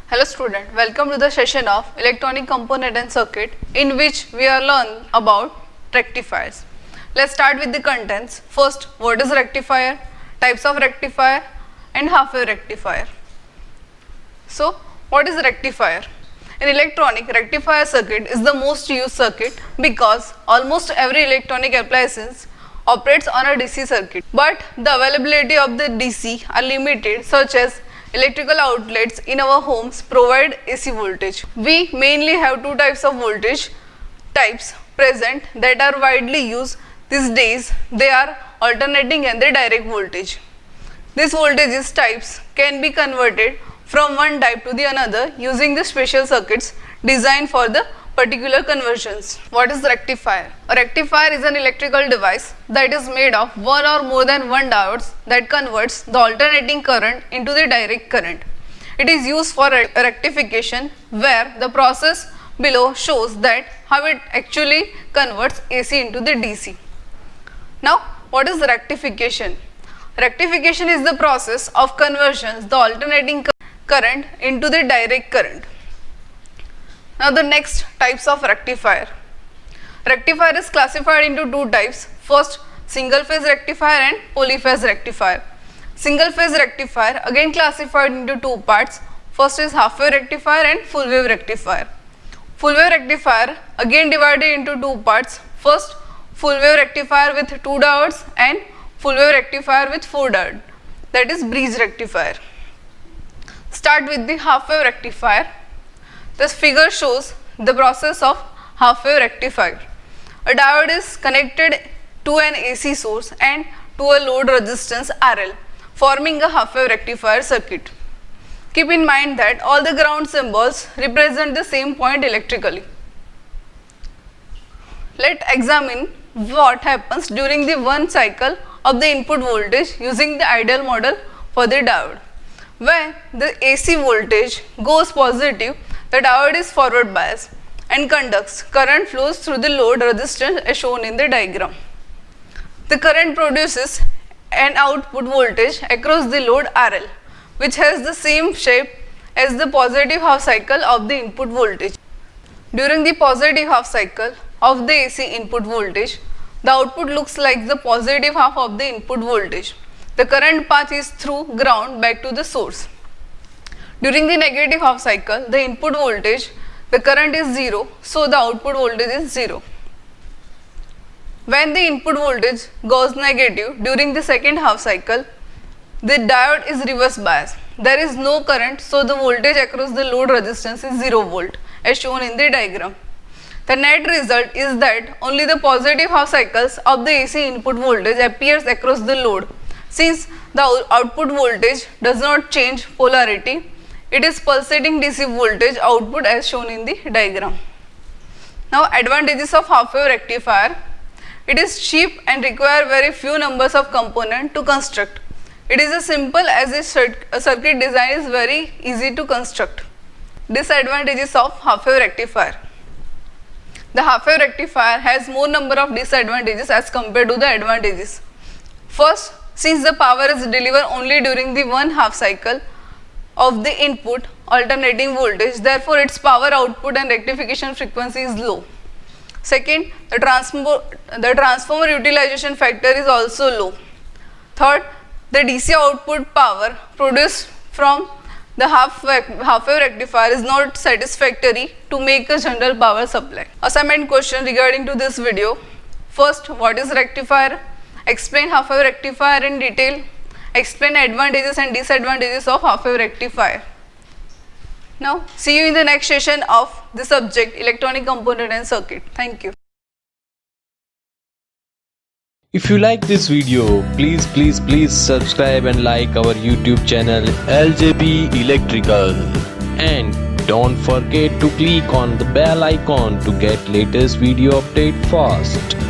Hello student, welcome to the session of electronic component and circuit in which we are learn about rectifiers. Let's start with the contents. First, what is rectifier, types of rectifier and half-wave rectifier. So, what is rectifier? In electronic, rectifier circuit is the most used circuit because almost every electronic appliance operates on a DC circuit, but the availability of the DC are limited, such as electrical outlets in our homes provide AC voltage. We mainly have two types of voltage types present that are widely used these days. They are alternating and the direct voltage. These voltages types can be converted from one type to the another using the special circuits designed for the particular conversions. What is rectifier? A rectifier is an electrical device that is made of one or more than one diodes that converts the alternating current into the direct current. It is used for rectification, where the process below shows that how it actually converts AC into the DC. Now, what is rectification? Rectification is the process of conversion the alternating current into the direct current. Now the next types of rectifier. Rectifier is classified into two types. First, single phase rectifier and polyphase rectifier. Single phase rectifier again classified into two parts. First is half wave rectifier and full wave rectifier. Full wave rectifier again divided into two parts. First, full wave rectifier with 2 diodes and full wave rectifier with 4 diodes, that is bridge rectifier. Start with the half wave rectifier. This figure shows the process of half wave rectifier. A diode is connected to an AC source and to a load resistance RL, forming a half wave rectifier circuit. Keep in mind that all the ground symbols represent the same point electrically. Let's examine what happens during the one cycle of the input voltage using the ideal model for the diode. When the AC voltage goes positive, the diode is forward biased and conducts current flows through the load resistance as shown in the diagram. The current produces an output voltage across the load RL, which has the same shape as the positive half cycle of the input voltage. During the positive half cycle of the AC input voltage, the output looks like the positive half of the input voltage. The current path is through ground back to the source. During the negative half cycle, the input voltage, the current is 0, so the output voltage is 0. When the input voltage goes negative during the second half cycle, the diode is reverse biased. There is no current, so the voltage across the load resistance is 0 volt as shown in the diagram. The net result is that only the positive half cycles of the AC input voltage appears across the load. Since the output voltage does not change polarity, it is pulsating DC voltage output as shown in the diagram. Now, advantages of half wave rectifier. It is cheap and require very few numbers of components to construct. It is as simple as a circuit design is very easy to construct. Disadvantages of half wave rectifier. The half wave rectifier has more number of disadvantages as compared to the advantages. First, since the power is delivered only during the one half cycle of the input alternating voltage, therefore its power output and rectification frequency is low. Second, the transformer utilization factor is also low. Third, the DC output power produced from the half wave rectifier is not satisfactory to make a general power supply. Assignment question regarding to this video. First, what is rectifier? Explain half wave rectifier in detail. Explain advantages and disadvantages of half wave rectifier. Now, see you in the next session of the subject electronic component and circuit. Thank you. If you like this video, please subscribe and like our YouTube channel LJB Electrical, and don't forget to click on the bell icon to get latest video update fast.